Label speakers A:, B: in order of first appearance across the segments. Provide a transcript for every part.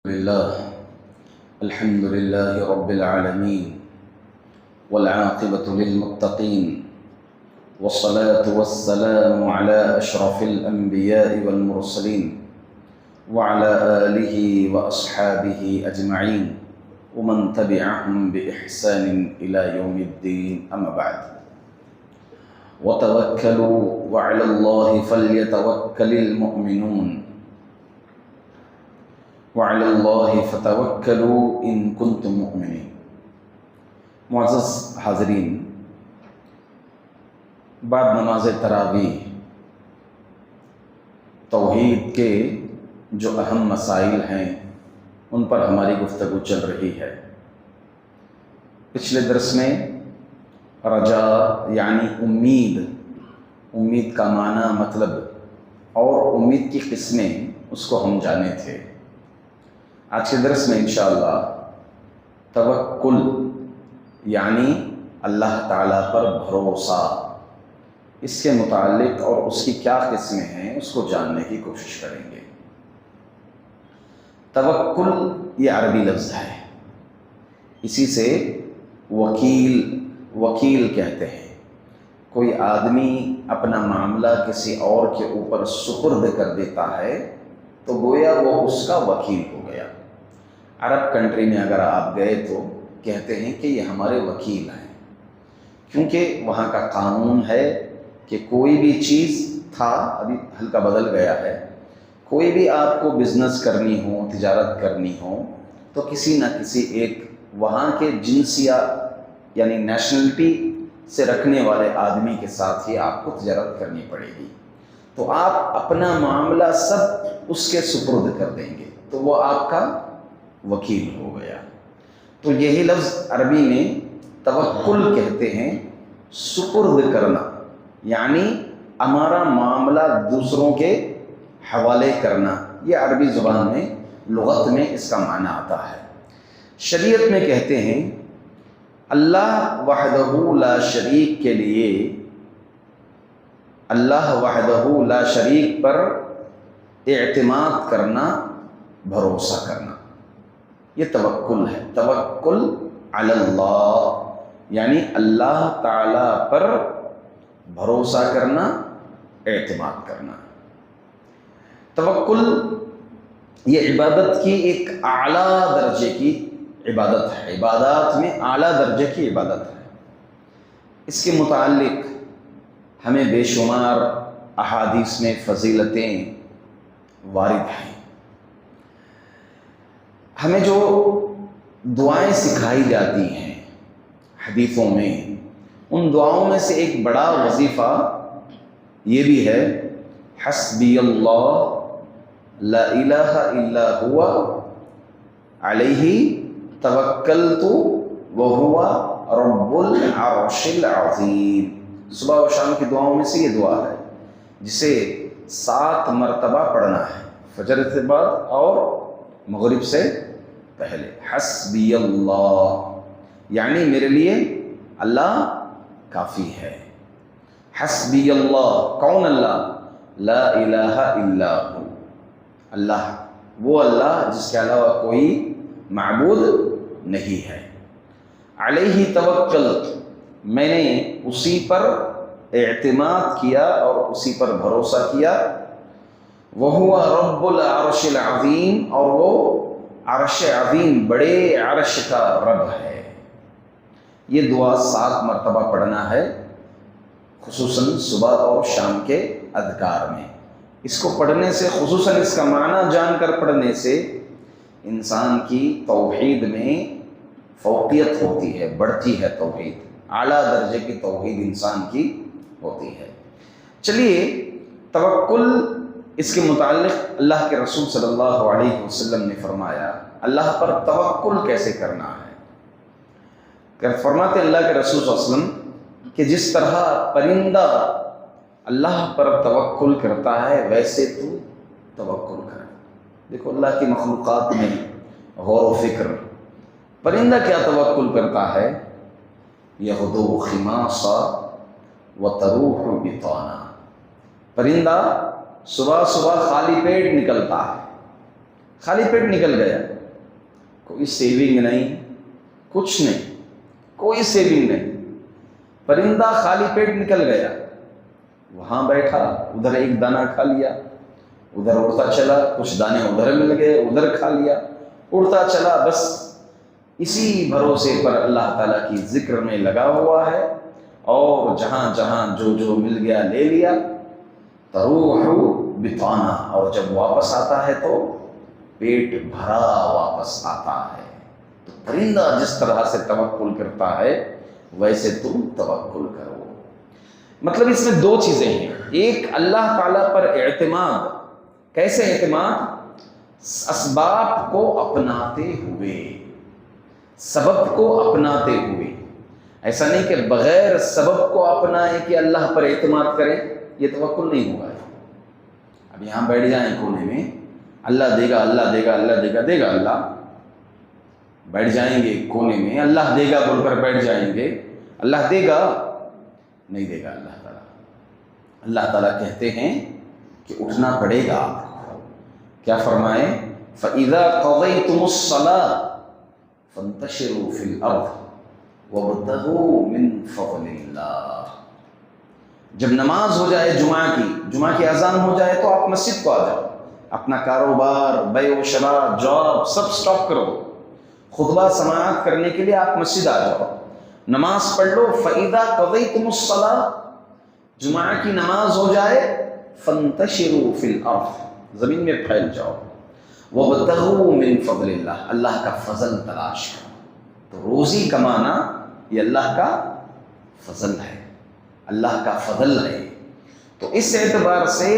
A: لله الحمد لله رب العالمين والعاقبة للمتقين والصلاة والسلام على أشرف الأنبياء والمرسلين وعلى آله وأصحابه أجمعين ومن تبعهم بإحسان إلى يوم الدين أما بعد وتوكلوا وعلى الله فليتوكل المؤمنون وعلى الله فتوكلوا إن كنتم مؤمنين۔ معزز حاضرین، بعد نماز تراویح توحید کے جو اہم مسائل ہیں ان پر ہماری گفتگو چل رہی ہے۔ پچھلے درس میں رجا یعنی امید کا معنی، مطلب اور امید کی قسمیں اس کو ہم جانے تھے۔ آج کے درس میں انشاءاللہ توکل یعنی اللہ تعالیٰ پر بھروسہ، اس کے متعلق اور اس کی کیا قسمیں ہیں اس کو جاننے کی کوشش کریں گے۔ توکل یہ عربی لفظ ہے، اسی سے وکیل کہتے ہیں۔ کوئی آدمی اپنا معاملہ کسی اور کے اوپر سپرد کر دیتا ہے تو گویا وہ اس کا وکیل ہو گیا۔ عرب کنٹری میں اگر آپ گئے تو کہتے ہیں کہ یہ ہمارے وکیل ہیں، کیونکہ وہاں کا قانون ہے کہ کوئی بھی چیز تھا، ابھی ہلکا بدل گیا ہے، کوئی بھی آپ کو بزنس کرنی ہو، تجارت کرنی ہو تو کسی نہ کسی ایک وہاں کے جنسیہ یعنی نیشنلٹی سے رکھنے والے آدمی کے ساتھ ہی آپ کو تجارت کرنی پڑے گی، تو آپ اپنا معاملہ سب اس کے سپرد کر دیں گے تو وہ آپ کا وکیل ہو گیا۔ تو یہی لفظ عربی میں توکل کہتے ہیں، سپرد کرنا، یعنی ہمارا معاملہ دوسروں کے حوالے کرنا۔ یہ عربی زبان میں لغت میں اس کا معنی آتا ہے۔ شریعت میں کہتے ہیں اللہ وحدہ لا شریک کے لیے، اللہ وحدہ لا شریک پر اعتماد کرنا، بھروسہ کرنا، یہ توکل ہے۔ توکل علی اللہ یعنی اللہ تعالی پر بھروسہ کرنا، اعتماد کرنا۔ توکل یہ عبادت کی ایک اعلیٰ درجے کی عبادت ہے، عبادات میں اعلیٰ درجے کی عبادت ہے۔ اس کے متعلق ہمیں بے شمار احادیث میں فضیلتیں وارد ہیں۔ ہمیں جو دعائیں سکھائی جاتی ہیں حدیثوں میں، ان دعاؤں میں سے ایک بڑا وظیفہ یہ بھی ہے، حسبی اللہ لا الہ الا ہوا علیہ توکلت وہو رب العرش العظیم۔ صبح و شام کی دعاؤں میں سے یہ دعا ہے جسے 7 مرتبہ پڑھنا ہے، فجر کے بعد اور مغرب سے پہلے۔ حسبی اللہ یعنی میرے لیے اللہ کافی ہے۔ حسبی اللہ، کون اللہ؟ لا الہ الا ہو، اللہ وہ اللہ جس کے علاوہ کوئی معبود نہیں ہے۔ علیہ توکلت، میں نے اسی پر اعتماد کیا اور اسی پر بھروسہ کیا۔ وہو رب العرش العظیم، اور وہ عرش عظیم، بڑے عرش کا رب ہے۔ یہ دعا 7 مرتبہ پڑھنا ہے، خصوصاً صبح اور شام کے اذکار میں۔ اس کو پڑھنے سے، خصوصاً اس کا معنی جان کر پڑھنے سے، انسان کی توحید میں فوقیت ہوتی ہے، بڑھتی ہے توحید، اعلیٰ درجے کی توحید انسان کی ہوتی ہے۔ چلیے، توکل، اس کے متعلق اللہ کے رسول صلی اللہ علیہ وسلم نے فرمایا اللہ پر توکل کیسے کرنا ہے۔ فرماتے اللہ کے رسول صلی اللہ علیہ وسلم کہ جس طرح پرندہ اللہ پر توکل کرتا ہے ویسے تو توکل کر۔ دیکھو اللہ کی مخلوقات میں غور و فکر۔ پرندہ کیا توکل کرتا ہے؟ یغدو خماصا وتروح بطانا، پرندہ صبح صبح خالی پیٹ نکلتا ہے خالی پیٹ نکل گیا، کوئی سیونگ نہیں، کچھ نہیں، کوئی سیونگ نہیں، پرندہ خالی پیٹ نکل گیا، وہاں بیٹھا، ادھر ایک دانہ کھا لیا، ادھر اڑتا چلا، کچھ دانے ادھر مل گئے، ادھر کھا لیا، اڑتا چلا، بس اسی بھروسے پر اللہ تعالیٰ کی ذکر میں لگا ہوا ہے، اور جہاں جہاں جو جو مل گیا لے لیا، تروح بطانا، اور جب واپس آتا ہے تو پیٹ بھرا واپس آتا ہے۔ تو پرندہ جس طرح سے توکل کرتا ہے ویسے تم توکل کرو۔ مطلب اس میں دو چیزیں ہیں، ایک اللہ تعالیٰ پر اعتماد، کیسے اعتماد؟ اسباب کو اپناتے ہوئے، سبب کو اپناتے ہوئے، ایسا نہیں کہ بغیر سبب کو اپنائے کہ اللہ پر اعتماد کرے، یہ توکل نہیں ہوگا۔ اب یہاں بیٹھ جائیں کونے میں، اللہ دے گا، اللہ دے گا، اللہ دے گا، دے گا اللہ، بیٹھ جائیں گے کونے میں، اللہ دے گا بول کر بیٹھ جائیں گے، اللہ دے گا؟ نہیں دے گا اللہ تعالیٰ۔ اللہ تعالیٰ کہتے ہیں کہ اٹھنا پڑے گا آپ کو۔ کیا فرمائے؟ فَإِذَا قَضَيْتُمُ الصَّلَاةَ فَانْتَشِرُوا فِي الْأَرْضِ وَابْتَغُوا مِنْ فَضْلِ اللَّهِ۔ جب نماز ہو جائے جمعہ کی اذان ہو جائے تو آپ مسجد کو آ جاؤ، اپنا کاروبار، بیع و شراء، جاب سب سٹاپ کرو، خطبہ سماعت کرنے کے لیے آپ مسجد آ جاؤ، نماز پڑھ لو۔ فَإِذَا قَضَيْتُمُ الصَّلَاةَ، جمعہ کی نماز ہو جائے، فَانْتَشِرُوا فِي الْأَرْضِ، زمین میں پھیل جاؤ، وَابْتَغُوا مِنْ فَضْلِ اللَّهِ، اللہ کا فضل تلاش کرو۔ تو روزی کمانا یہ اللہ کا فضل ہے، اللہ کا فضل ہے۔ تو اس اعتبار سے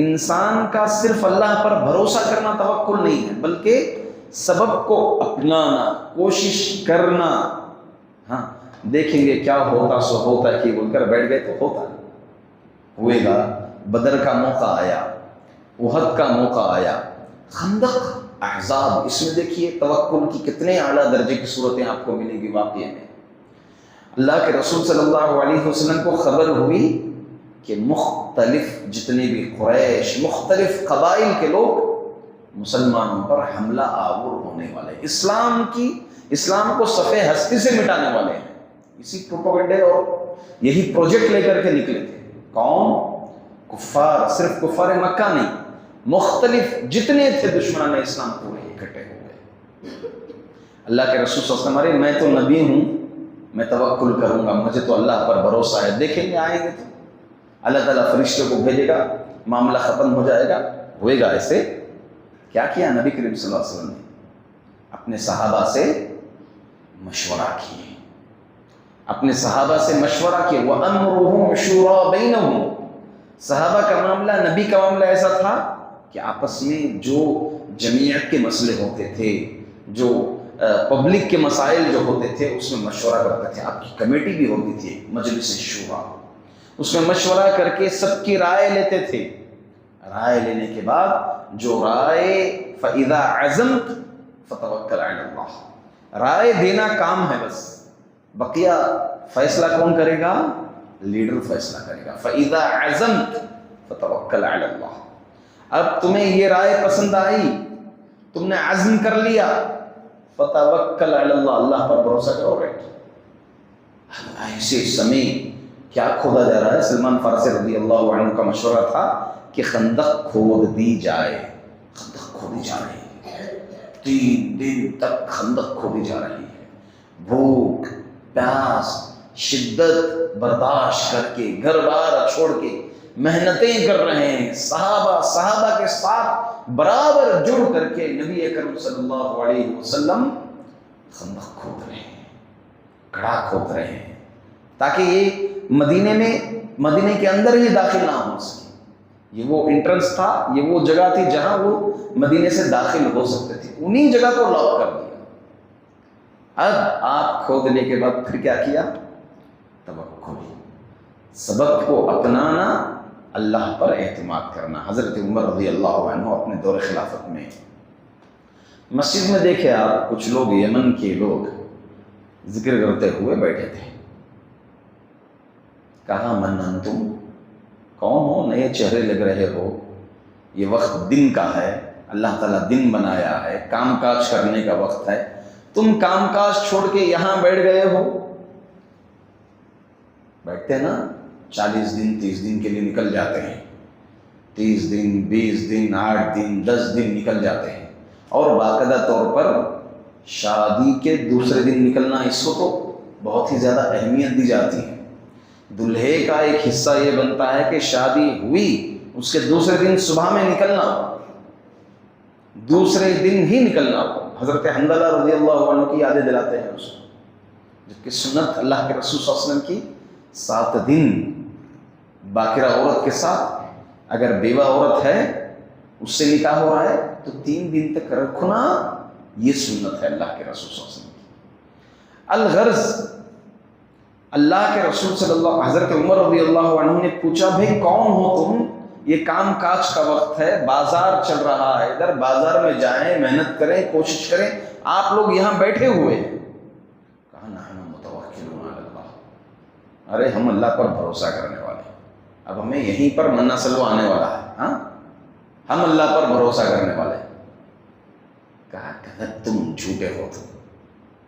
A: انسان کا صرف اللہ پر بھروسہ کرنا توکل نہیں ہے، بلکہ سبب کو اپنانا، کوشش کرنا۔ ہاں دیکھیں گے کیا ہوتا سو ہوتا کہ بول کر بیٹھ گئے تو ہوتا ہوئے گا۔ بدر کا موقع آیا، احد کا موقع آیا، خندق، احزاب، اس میں دیکھیے توکل کی کتنے اعلیٰ درجے کی صورتیں آپ کو ملیں گی واقعے میں۔ اللہ کے رسول صلی اللہ علیہ وسلم کو خبر ہوئی کہ مختلف جتنے بھی قریش، مختلف قبائل کے لوگ مسلمانوں پر حملہ آور ہونے والے، اسلام کو صفحہ ہستی سے مٹانے والے ہیں۔ اسی پروپیگنڈے اور یہی پروجیکٹ لے کر کے نکلے تھے۔ کون؟ کفار، صرف کفار مکہ نہیں، مختلف جتنے تھے دشمنان اسلام پورے اکٹھے ہو گئے۔ اللہ کے رسول صلی اللہ علیہ وسلم، میں تو نبی ہوں، میں توکل کروں گا، مجھے تو اللہ پر بھروسہ ہے، دیکھیں گے آئیں گے تو اللہ تعالیٰ فرشتے کو بھیجے گا، معاملہ ختم ہو جائے گا، ہوئے گا ایسے۔ کیا کیا نبی کریم صلی اللہ علیہ وسلم نے؟ اپنے صحابہ سے مشورہ کیے، اپنے صحابہ سے مشورہ کیے۔ وَأَمْرُهُمْ شُورَىٰ بَيْنَهُمْ، صحابہ کا معاملہ، نبی کا معاملہ ایسا تھا کہ آپس میں جو جمعیت کے مسئلے ہوتے تھے، جو پبلک کے مسائل جو ہوتے تھے، اس میں مشورہ کرتے تھے۔ آپ کی کمیٹی بھی ہوتی تھی، مجلس شورا، اس میں مشورہ کر کے سب کی رائے لیتے تھے۔ رائے لینے کے بعد جو رائے، فَإِذَا عَزَمْتَ فَتَوَكَّلْ عَلَى اللَّهِ، رائے دینا کام ہے بس، بقیہ فیصلہ کون کرے گا؟ لیڈر فیصلہ کرے گا۔ فَإِذَا عَزَمْتَ فَتَوَكَّلْ عَلَى اللَّهِ، اب تمہیں یہ رائے پسند آئی، تم نے عزم کر لیا، فتوکل علی اللہ، اللہ پر بھروسہ کرو۔ رائٹ، ایسے سمے کیا کھودا جا رہا ہے؟ سلمان فارسی رضی اللہ عنہ کا مشورہ تھا کہ خندق کھود دی جائے، خندق کھودی جا رہی ہے، 3 دن تک خندق کھودی جا رہی ہے، بھوک پیاس شدت برداشت کر کے، گھر بار چھوڑ کے محنتیں کر رہے ہیں، صحابہ کے ساتھ برابر جڑ کر کے نبی اکرم صلی اللہ علیہ وسلم خندق کھود رہے ہیں، گڑھا کھود رہے ہیں، تاکہ یہ مدینے کے اندر ہی داخل نہ ہو سکے۔ یہ وہ انٹرنس تھا، یہ وہ جگہ تھی جہاں وہ مدینے سے داخل ہو سکتے تھے، انہی جگہ کو لاک کر دیا۔ اب آپ کھودنے کے بعد پھر کیا کیا؟ توکل، سبب کو اپنانا، اللہ پر اعتماد کرنا۔ حضرت عمر رضی اللہ عنہ اپنے دور خلافت میں مسجد میں دیکھے آپ کچھ لوگ، یمن کے لوگ ذکر کرتے ہوئے بیٹھے تھے۔ کہا من انتم، کون ہو؟ نئے چہرے لگ رہے ہو، یہ وقت دن کا ہے، اللہ تعالیٰ دن بنایا ہے، کام کاج کرنے کا وقت ہے، تم کام کاج چھوڑ کے یہاں بیٹھ گئے ہو. بیٹھتے نا 40 دن 30 دن کے لیے نکل جاتے ہیں، 30 دن 20 دن 8 دن 10 دن نکل جاتے ہیں، اور باقاعدہ طور پر شادی کے دوسرے دن نکلنا، اس کو تو بہت ہی زیادہ اہمیت دی جاتی ہے. دلہے کا ایک حصہ یہ بنتا ہے کہ شادی ہوئی اس کے دوسرے دن صبح میں نکلنا، دوسرے دن ہی نکلنا. حضرت حنظلہ رضی اللہ عنہ کی یادیں دلاتے ہیں اس کو، جبکہ سنت اللہ کے رسول صلی اللہ علیہ وسلم کی 7 دن باکرہ عورت کے ساتھ، اگر بیوہ عورت ہے اس سے نکاح ہو رہا ہے تو 3 دن تک رکھنا، یہ سنت ہے اللہ کے رسول صلی اللہ علیہ وسلم کی. الغرض اللہ کے رسول صلی اللہ، حضرت عمر رضی اللہ عنہ نے پوچھا بھئی کون ہو تم؟ یہ کام کاج کا وقت ہے، بازار چل رہا ہے، ادھر بازار میں جائیں، محنت کریں، کوشش کریں، آپ لوگ یہاں بیٹھے ہوئے ہیں. کہا نحن متوکلون علی اللہ، ارے ہم اللہ پر بھروسہ کرنے والے ہیں، اب ہمیں یہیں پر منہ سلو آنے والا ہے، ہاں ہم اللہ پر بھروسہ کرنے والے ہیں. کہا کہ تم جھوٹے ہو،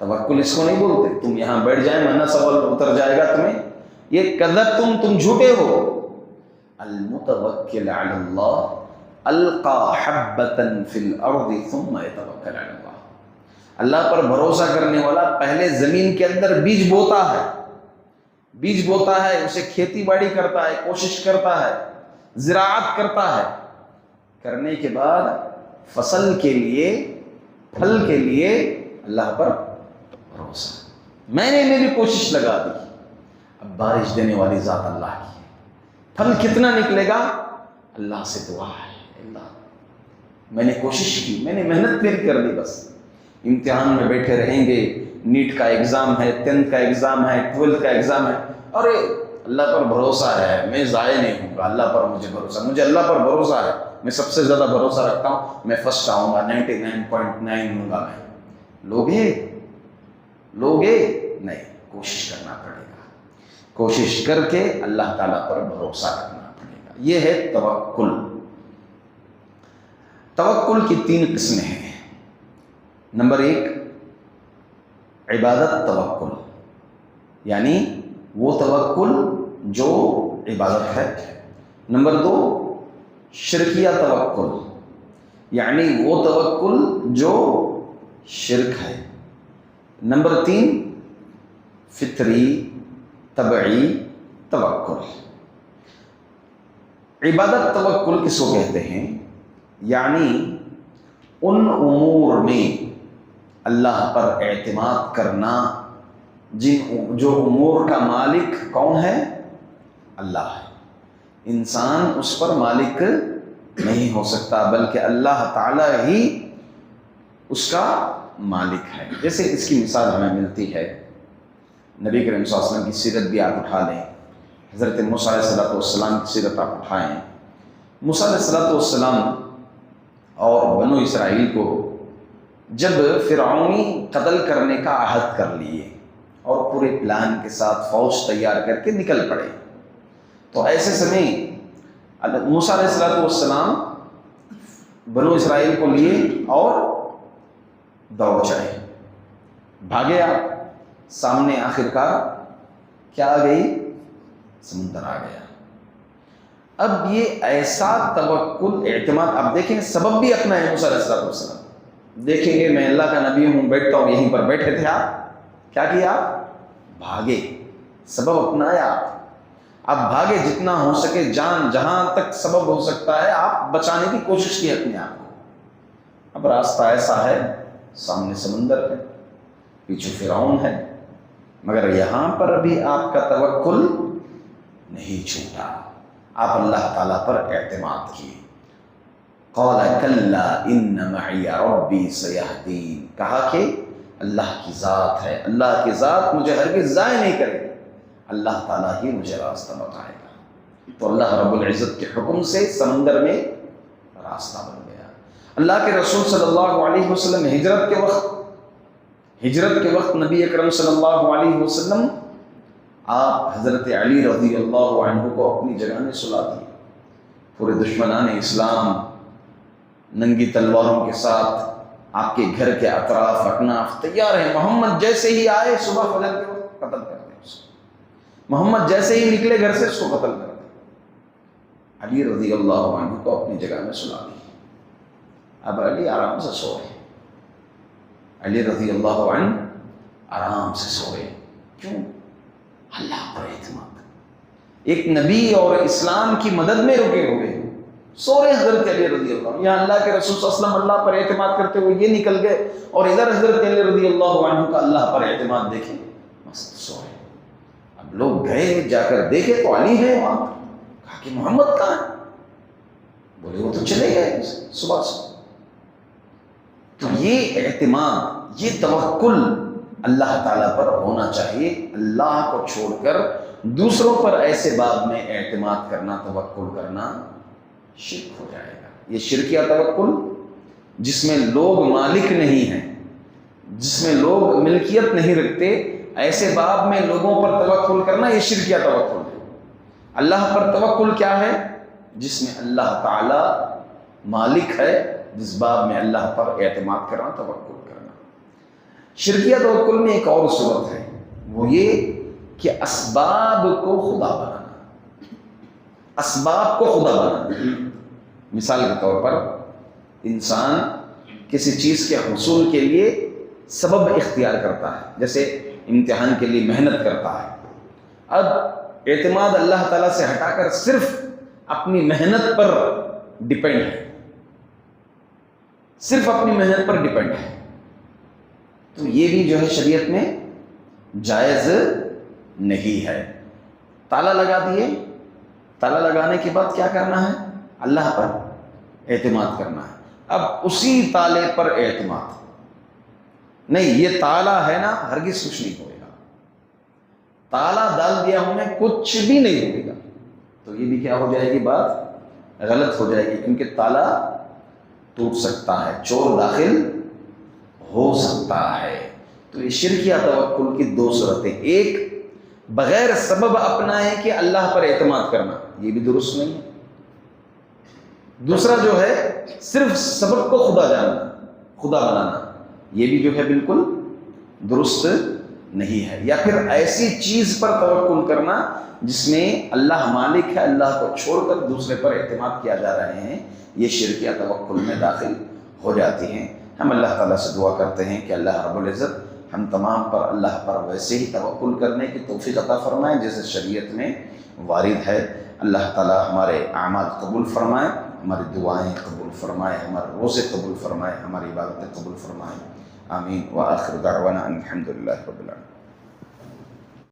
A: توکل اس کو نہیں بولتے، تم یہاں بیٹھ جائیں منہ سوال اتر جائے گا تمہیں، یہ کذب تم جھوٹے ہو. المتوکل علی اللہ القا حبۃ فی الارض ثم یتوکل علی اللہ، اللہ پر بھروسہ کرنے والا پہلے زمین کے اندر بیج بوتا ہے، بیج بوتا ہے، اسے کھیتی باڑی کرتا ہے، کوشش کرتا ہے، زراعت کرتا ہے، کرنے کے بعد فصل کے لیے، پھل کے لیے اللہ پر بھروسہ. میں نے میری کوشش لگا دی، اب بارش دینے والی ذات اللہ کی ہے، پھل کتنا نکلے گا اللہ سے دعا ہے، اللہ میں نے کوشش کی، میں نے محنت میری کر دی، بس امتحان میں بیٹھے رہیں گے، نیٹ کا ایگزام ہے، 10th کا ایگزام ہے، 12th کا ایگزام ہے، اور اللہ پر بھروسہ ہے، میں ضائع نہیں ہوں گا، اللہ پر مجھے بھروسہ، مجھے اللہ پر بھروسہ ہے، میں سب سے زیادہ بھروسہ رکھتا ہوں، میں فرسٹ آؤں گا، 99.9 ہوں گا. میں لوگے نہیں، کوشش کرنا پڑے گا، کوشش کر کے اللہ تعالیٰ پر بھروسہ رکھنا پڑے گا. یہ ہے توکل. توکل کی 3 قسمیں ہیں. نمبر 1 عبادت توکل، یعنی وہ توکل جو عبادت ہے. نمبر 2 شرکیہ توکل، یعنی وہ توکل جو شرک ہے. نمبر 3 فطری طبعی توکل. عبادت توکل کس کو کہتے ہیں؟ یعنی ان امور میں اللہ پر اعتماد کرنا جو امور کا مالک کون ہے؟ اللہ ہے. انسان اس پر مالک نہیں ہو سکتا، بلکہ اللہ تعالیٰ ہی اس کا مالک ہے. جیسے اس کی مثال ہمیں ملتی ہے، نبی کریم صلی اللہ علیہ وسلم کی سیرت بھی آپ اٹھا لیں، حضرت موسیٰ علیہ السلام کی سیرت آپ اٹھائیں. موسیٰ علیہ السلام اور بنو اسرائیل کو جب فرعونی قتل کرنے کا عہد کر لیے اور پورے پلان کے ساتھ فوج تیار کر کے نکل پڑے، تو ایسے سمے موسیٰ علیہ السلام بنو اسرائیل کو لیے اور دوڑ چڑھے، بھاگے. آپ سامنے آخرکار کیا آ گئی؟ سمندر آ گیا. اب یہ ایسا توکل اعتماد، آپ دیکھیں سبب بھی اپنا ہے. موسیٰ علیہ السلام دیکھیں گے میں اللہ کا نبی ہوں، بیٹھتا ہوں، یہیں پر بیٹھے تھے، آپ کیا کیا؟ بھاگے، سبب اپنایا. آپ بھاگے، جتنا ہو سکے جان جہاں تک سبب ہو سکتا ہے آپ بچانے کی کوشش کی اپنے آپ کو. اب راستہ ایسا ہے، سامنے سمندر ہے، پیچھے فرعون ہے، مگر یہاں پر ابھی آپ کا توکل نہیں چھوٹا، آپ اللہ تعالیٰ پر اعتماد کیے. قال کلا ان معی ربی سیہدین، کہا کہ اللہ کی ذات ہے، اللہ کی ذات مجھے ہرگز ضائع نہیں کرے گی، اللہ تعالیٰ ہی مجھے راستہ بتائے گا. تو اللہ رب العزت کے حکم سے سمندر میں راستہ بن گیا. اللہ کے رسول صلی اللہ علیہ وسلم ہجرت کے وقت نبی اکرم صلی اللہ علیہ وسلم آپ حضرت علی رضی اللہ عنہ کو اپنی جگہ میں سلا دیے. پورے دشمنان اسلام ننگی تلواروں کے ساتھ آپ کے گھر کے اطراف اکناف تیار ہیں، محمد جیسے ہی آئے صبح فجر کے وقت قتل کر دیں اس کو، محمد جیسے ہی نکلے گھر سے اس کو قتل کر دیں۔ علی رضی اللہ عنہ کو اپنی جگہ میں سلا دیا، اب علی آرام سے سو رہے، علی رضی اللہ عنہ آرام سے سو رہے، کیوں؟ اللہ پر اعتماد، ایک نبی اور اسلام کی مدد میں رکے ہوئے سو رہے حضرت علی رضی اللہ عنہ۔ یہاں اللہ کے رسول صلی اللہ علیہ وسلم اللہ پر اعتماد کرتے ہوئے یہ نکل گئے، اور ادھر حضرت علی رضی اللہ عنہ کا اللہ پر اعتماد دیکھیں، مست سو رہے۔ اب لوگ گئے جا کر دیکھے تو علی ہے وہاں پر، کہا کہ محمد کہاں ہے؟ بولے وہ تو چلے گئے صبح سے۔ تو یہ اعتماد، یہ توکل اللہ تعالیٰ پر ہونا چاہیے۔ اللہ کو چھوڑ کر دوسروں پر ایسے باب میں اعتماد کرنا، توکل کرنا شرک ہو جائے گا۔ یہ شرکیہ توکل جس میں لوگ مالک نہیں ہیں، جس میں لوگ ملکیت نہیں رکھتے، ایسے باب میں لوگوں پر توکل کرنا یہ شرکیہ توکل ہے۔ اللہ پر توکل کیا ہے؟ جس میں اللہ تعالی مالک ہے، جس باب میں اللہ پر اعتماد کرنا، توکل کرنا۔ شرکیہ توکل میں ایک اور صورت ہے، وہ یہ کہ اسباب کو خدا بنانا، اسباب کو خدا بنانا۔ مثال کے طور پر انسان کسی چیز کے حصول کے لیے سبب اختیار کرتا ہے، جیسے امتحان کے لیے محنت کرتا ہے۔ اب اعتماد اللہ تعالیٰ سے ہٹا کر صرف اپنی محنت پر ڈیپینڈ ہے، صرف اپنی محنت پر ڈیپینڈ ہے، تو یہ بھی جو ہے شریعت میں جائز نہیں ہے۔ تالا لگا دیے، تالا لگانے کے بعد کیا کرنا ہے؟ اللہ پر اعتماد کرنا ہے۔ اب اسی تالے پر اعتماد نہیں، یہ تالا ہے نا، ہرگز کچھ نہیں ہوئے گا، تالا ڈال دیا ہوں میں، کچھ بھی نہیں ہوئے گا، تو یہ بھی کیا ہو جائے گی؟ بات غلط ہو جائے گی، کیونکہ تالا ٹوٹ سکتا ہے، چور داخل ہو سکتا ہے۔ تو یہ شرکیہ توکل کی دو صورتیں، ایک بغیر سبب اپنائے کہ اللہ پر اعتماد کرنا، یہ بھی درست نہیں ہے۔ دوسرا جو ہے صرف سبب کو خدا جاننا، خدا بنانا، یہ بھی جو ہے بالکل درست نہیں ہے۔ یا پھر ایسی چیز پر توکل کرنا جس میں اللہ مالک ہے، اللہ کو چھوڑ کر دوسرے پر اعتماد کیا جا رہے ہیں، یہ شرکیہ توکل میں داخل ہو جاتی ہیں۔ ہم اللہ تعالیٰ سے دعا کرتے ہیں کہ اللہ رب العزت ہم تمام پر اللہ پر ویسے ہی توکل کرنے کی توفیق عطا فرمائے جیسے شریعت میں وارد ہے۔ اللہ تعالیٰ ہمارے اعمال قبول فرمائے، ہماری دعائیں قبول فرمائے، ہمارے روزے قبول فرمائے، ہماری عبادتیں قبول فرمائے۔ آمین۔ وآخر دعوانا ان الحمد للہ رب العالمین۔